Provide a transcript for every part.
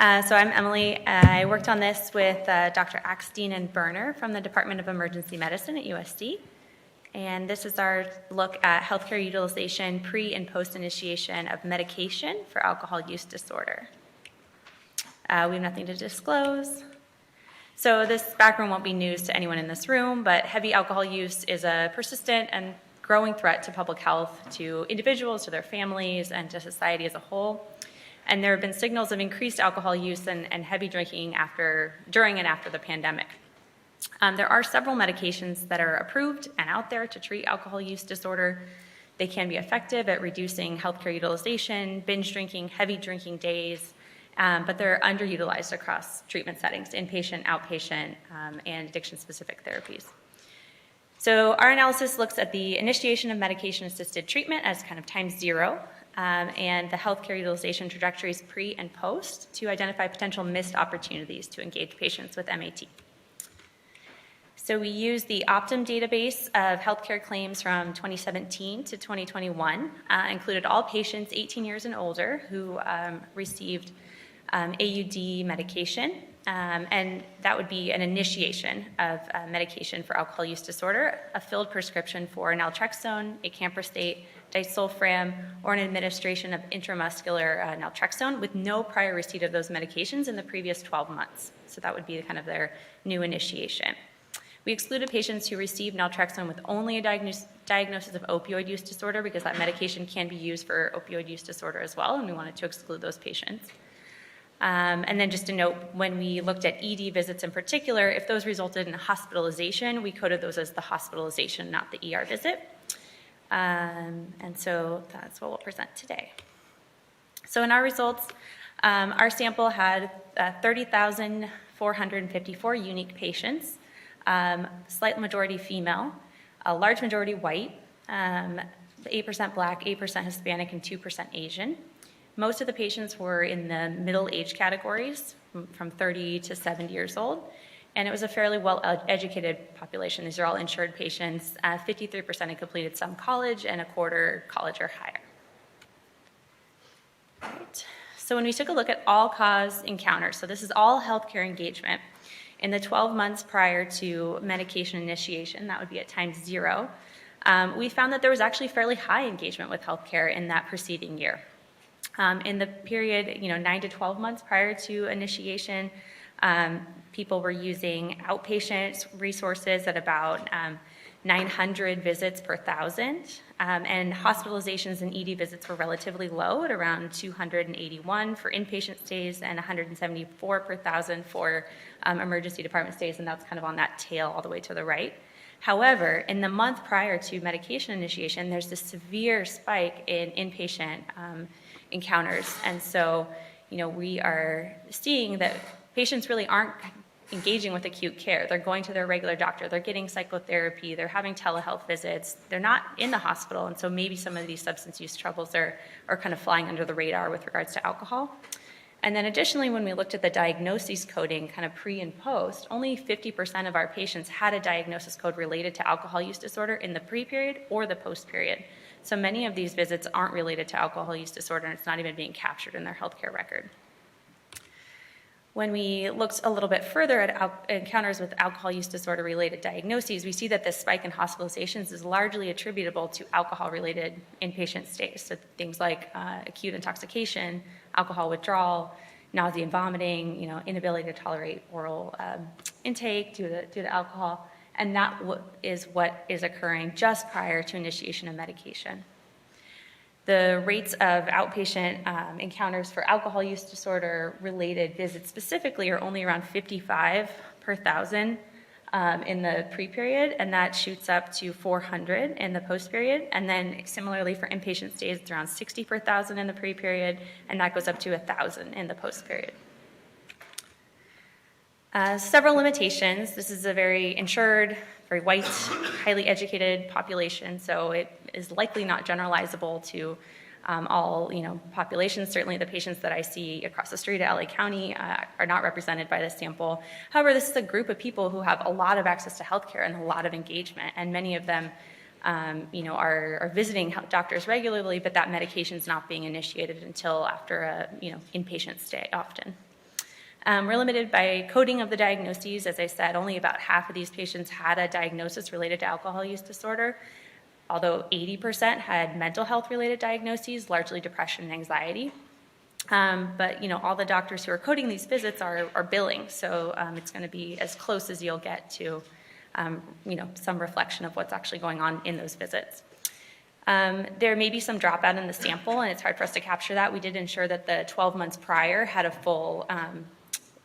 So I'm Emily. I worked on this with Dr. Axstein and Berner from the Department of Emergency Medicine at USD. And this is our look at healthcare utilization pre and post initiation of medication for alcohol use disorder. We have nothing to disclose. So this background won't be news to anyone in this room, but heavy alcohol use is a persistent and growing threat to public health, to individuals, to their families, and to society as a whole. And there have been signals of increased alcohol use and heavy drinking during and after the pandemic. There are several medications that are approved and out there to treat alcohol use disorder. They can be effective at reducing healthcare utilization, binge drinking, heavy drinking days, but they're underutilized across treatment settings, inpatient, outpatient, and addiction-specific therapies. So our analysis looks at the initiation of medication-assisted treatment as kind of time zero, and the healthcare utilization trajectories pre and post to identify potential missed opportunities to engage patients with MAT. So we use the Optum database of healthcare claims from 2017 to 2021, included all patients 18 years and older who received AUD medication, and that would be an initiation of medication for alcohol use disorder, a filled prescription for naltrexone, acamprostate, disulfiram, or an administration of intramuscular naltrexone with no prior receipt of those medications in the previous 12 months. So that would be kind of their new initiation. We excluded patients who received naltrexone with only a diagnosis of opioid use disorder because that medication can be used for opioid use disorder as well, and we wanted to exclude those patients. And then just a note, when we looked at ED visits in particular, if those resulted in hospitalization, we coded those as the hospitalization, not the ER visit. And so that's what we'll present today. So in our results, our sample had 30,454 unique patients, slight majority female, a large majority white, 8% Black, 8% Hispanic, and 2% Asian. Most of the patients were in the middle age categories, from 30 to 70 years old, and it was a fairly well-educated population. These are all insured patients. 53% had completed some college, and a quarter college or higher. Right. So when we took a look at all-cause encounters, so this is all healthcare engagement, in the 12 months prior to medication initiation, that would be at time zero, we found that there was actually fairly high engagement with healthcare in that preceding year. In the period, 9 to 12 months prior to initiation, people were using outpatient resources at about 900 visits per 1,000, and hospitalizations and ED visits were relatively low at around 281 for inpatient stays and 174 per 1,000 for emergency department stays, and that's kind of on that tail all the way to the right. However, in the month prior to medication initiation, there's this severe spike in inpatient encounters, and so we are seeing that patients really aren't engaging with acute care. They're going to their regular doctor, they're getting psychotherapy, they're having telehealth visits, they're not in the hospital, and so maybe some of these substance use troubles are kind of flying under the radar with regards to alcohol. And then additionally, when we looked at the diagnoses coding kind of pre and post, only 50% of our patients had a diagnosis code related to alcohol use disorder in the pre-period or the post-period. So many of these visits aren't related to alcohol use disorder, and it's not even being captured in their healthcare record. When we looked a little bit further at encounters with alcohol use disorder-related diagnoses, we see that this spike in hospitalizations is largely attributable to alcohol-related inpatient stays. So things like acute intoxication, alcohol withdrawal, nausea and vomiting, inability to tolerate oral intake due to alcohol, and that is what is occurring just prior to initiation of medication. The rates of outpatient encounters for alcohol use disorder related visits specifically are only around 55 per 1,000 in the pre-period, and that shoots up to 400 in the post-period. And then similarly for inpatient stays, it's around 60 per 1,000 in the pre-period, and that goes up to 1,000 in the post-period. Several limitations. This is a very insured, very white, highly educated population, so it is likely not generalizable to all populations. Certainly the patients that I see across the street at LA County are not represented by this sample. However, this is a group of people who have a lot of access to healthcare and a lot of engagement, and many of them are visiting doctors regularly, but that medication is not being initiated until after a inpatient stay often. We're limited by coding of the diagnoses. As I said, only about half of these patients had a diagnosis related to alcohol use disorder, although 80% had mental health related diagnoses, largely depression and anxiety. But all the doctors who are coding these visits are billing, so it's going to be as close as you'll get to some reflection of what's actually going on in those visits. There may be some dropout in the sample, and it's hard for us to capture that. We did ensure that the 12 months prior had a full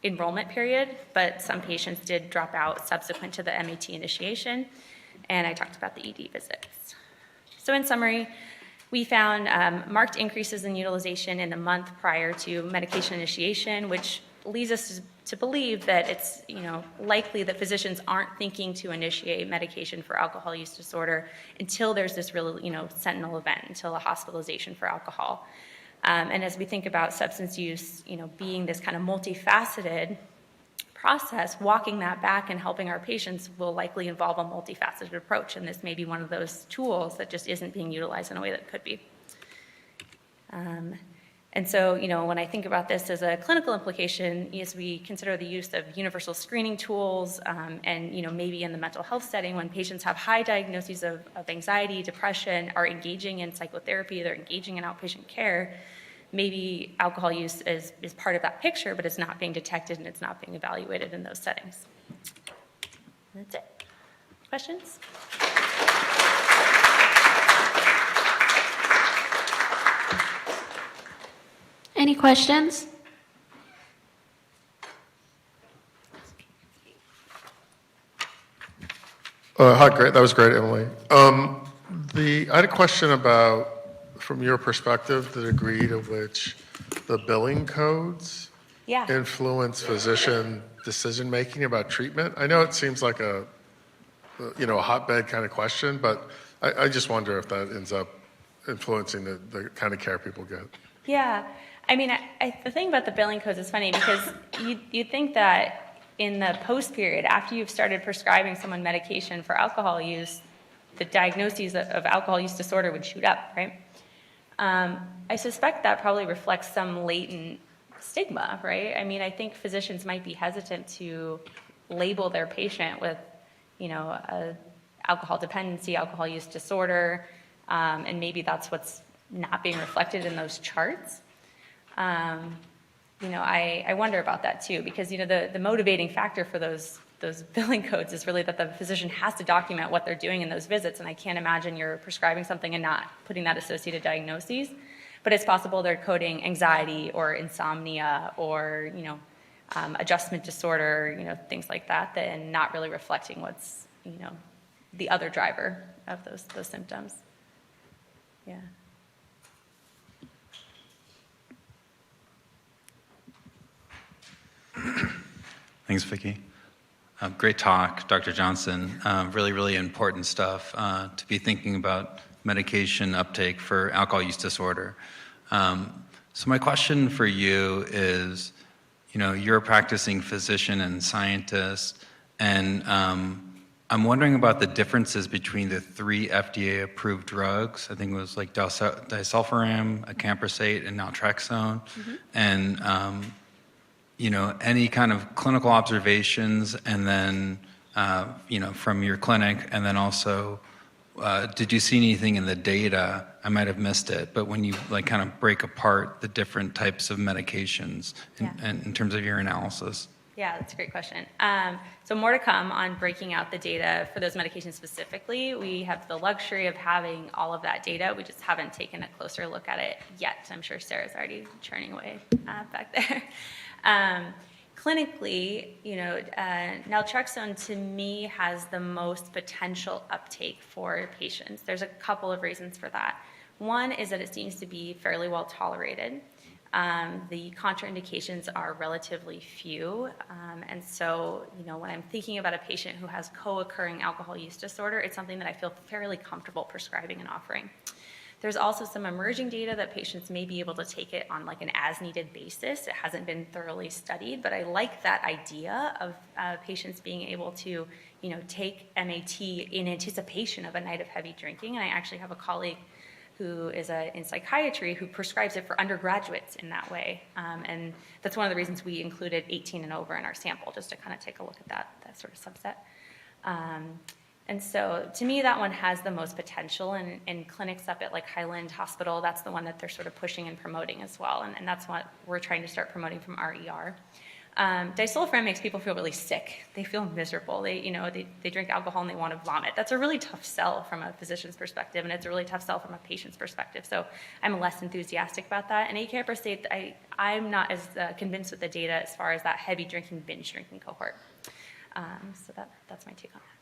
enrollment period, but some patients did drop out subsequent to the MAT initiation, and I talked about the ED visits. So in summary, we found marked increases in utilization in the month prior to medication initiation, which leads us to believe that it's likely that physicians aren't thinking to initiate medication for alcohol use disorder until there's this real sentinel event, until a hospitalization for alcohol. And as we think about substance use, being this kind of multifaceted process, walking that back and helping our patients will likely involve a multifaceted approach, and this may be one of those tools that just isn't being utilized in a way that could be. And so, when I think about this as a clinical implication, as we consider the use of universal screening tools, and maybe in the mental health setting, when patients have high diagnoses of anxiety, depression, are engaging in psychotherapy, they're engaging in outpatient care, maybe alcohol use is part of that picture, but it's not being detected and it's not being evaluated in those settings. That's it. Questions? Any questions? Hi, great. That was great, Emily. I had a question about, from your perspective, the degree to which the billing codes influence physician decision-making about treatment. I know it seems like a hotbed kind of question, but I just wonder if that ends up influencing the kind of care people get. Yeah. I mean, the thing about the billing codes is funny because you'd think that in the post period, after you've started prescribing someone medication for alcohol use, the diagnoses of alcohol use disorder would shoot up, right? I suspect that probably reflects some latent stigma, right? I mean, I think physicians might be hesitant to label their patient with, alcohol dependency, alcohol use disorder, and maybe that's what's not being reflected in those charts. I wonder about that too, because the motivating factor for those billing codes is really that the physician has to document what they're doing in those visits, and I can't imagine you're prescribing something and not putting that associated diagnoses. But it's possible they're coding anxiety or insomnia or adjustment disorder, things like that, and not really reflecting what's the other driver of those symptoms. Yeah. Thanks, Vicki. Great talk, Dr. Johnson. Really, really important stuff to be thinking about medication uptake for alcohol use disorder. So my question for you is, you're a practicing physician and scientist, and I'm wondering about the differences between the 3 FDA-approved drugs. I think it was like disulfiram, acamprosate, and naltrexone. Mm-hmm. And any kind of clinical observations, and then, from your clinic, and then also, did you see anything in the data? I might have missed it, but when you kind of break apart the different types of medications in terms of your analysis. Yeah, that's a great question. So more to come on breaking out the data for those medications specifically. We have the luxury of having all of that data. We just haven't taken a closer look at it yet. I'm sure Sarah's already churning away back there. Clinically, naltrexone to me has the most potential uptake for patients. There's a couple of reasons for that. One is that it seems to be fairly well tolerated. The contraindications are relatively few, and so when I'm thinking about a patient who has co-occurring alcohol use disorder, it's something that I feel fairly comfortable prescribing and offering. There's also some emerging data that patients may be able to take it on an as-needed basis. It hasn't been thoroughly studied, but I like that idea of patients being able to, take MAT in anticipation of a night of heavy drinking. And I actually have a colleague who is in psychiatry, who prescribes it for undergraduates in that way. And that's one of the reasons we included 18 and over in our sample, just to kind of take a look at that sort of subset. And so to me, that one has the most potential in clinics up at like Highland Hospital. That's the one that they're sort of pushing and promoting as well. And that's what we're trying to start promoting from our ER. Disulfiram makes people feel really sick. They feel miserable. They drink alcohol and they want to vomit. That's a really tough sell from a physician's perspective, and it's a really tough sell from a patient's perspective. So I'm less enthusiastic about that. And acaprostate, I'm not as convinced with the data as far as that heavy drinking, binge drinking cohort. So that's my take on that.